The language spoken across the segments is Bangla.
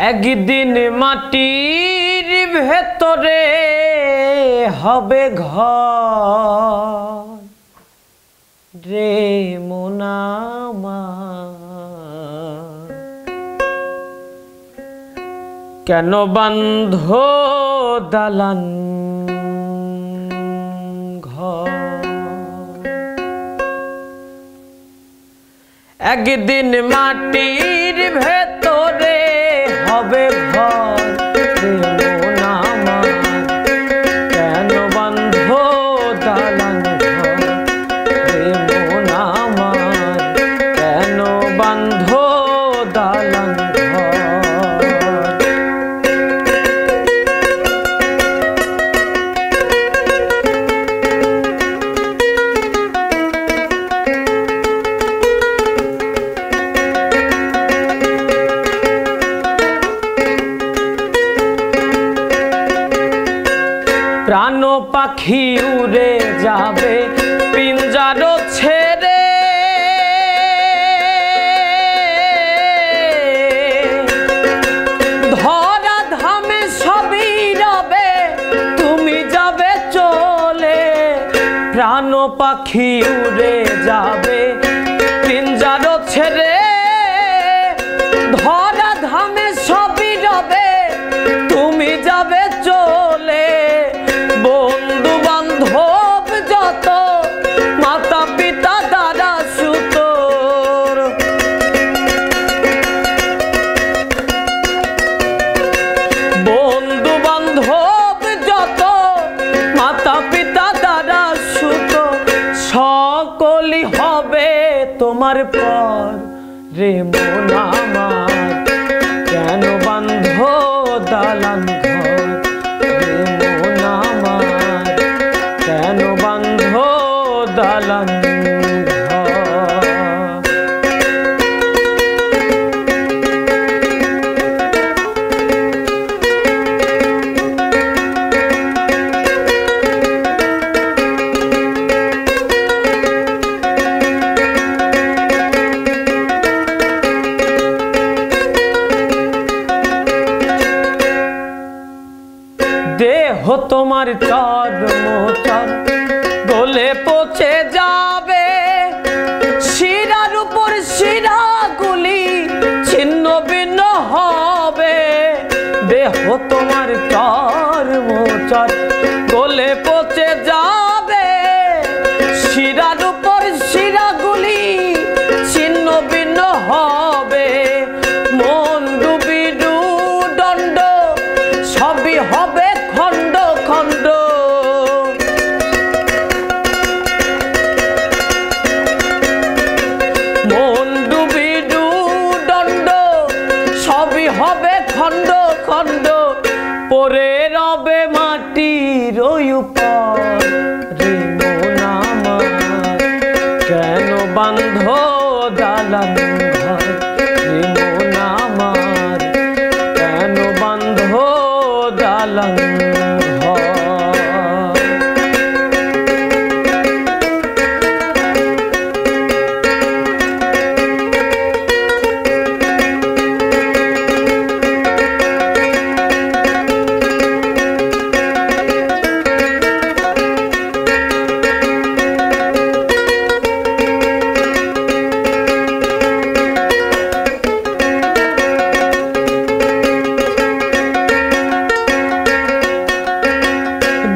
একদিন মাটির ভেতরে হবে ঘর রে মন আমার, কেন বাঁধো দালান ঘর। একদিন মাটির ভেতরে হবে ঘর রে মন আমার, কেন বাঁধো দালান ঘর রে মন আমার, কেন বাঁধো দালান ঘর। প্রাণ পাখি উড়ে যাবে পিঞ্জার ছেড়ে, ধরা ধামে সবই রবে তুমি যাবে চলে। প্রাণ পাখি উড়ে যাবে পিঞ্জার ছেড়ে, ধরা ধামে সবই রবে তুমি যাবে চলে। বন্ধু বান্ধব যত মাতা পিতা দাদা সুতোর, বন্ধু বান্ধব যত মাতা পিতা দাদা সুতো, সকলই হবে তোমার পর রে মন আমার, কেন বাঁধো দালান ঘর রে মন আমার, কেন বাঁধো দালান ঘর। দেহ তোমার চর্মচর গলে পচে যাবে, শিরার উপর শিরাগুলি ছিন্ন ভিন্ন হবে। দেহ তোমার চর্মচর গলে পচে যাবে, শিরার উপর শিরাগুলি ছিন্ন ভিন্ন হবে। মন ডুবিডু দণ্ড সবই হবে খণ্ড খণ্ড, মন ডুবিডু দণ্ড সবই হবে খণ্ড খণ্ড। পরে রবে মাটির উপর রে মন আমার, কেন বাঁধো দালান ঘর রে মন আমার, কেন বাঁধো দালান ঘর।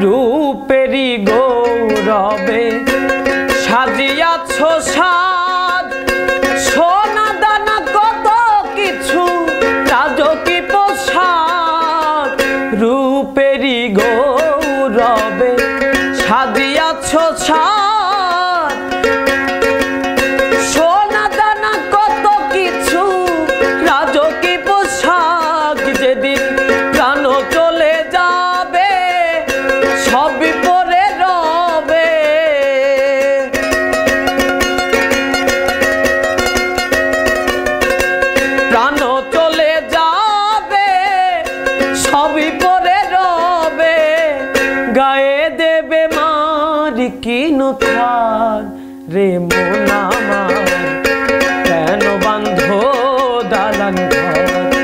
রূপেরি গৌরবে সাজিয়াছ সাজ, সোনা দানা কত কিছু রাজকী পোশাক। রূপেরি গৌরবে সাজিয়াছ সাজ, সোনা দানা কত কিছু রাজকী পোশাক। যেদিন প্রাণ চলে যাবে সবই পরে রবে, প্রাণ চলে যাবে সবই পরে রবে। গায়ে দেবে মার কিন থার রে মন আমার, কেন বাঁধো দালান ঘর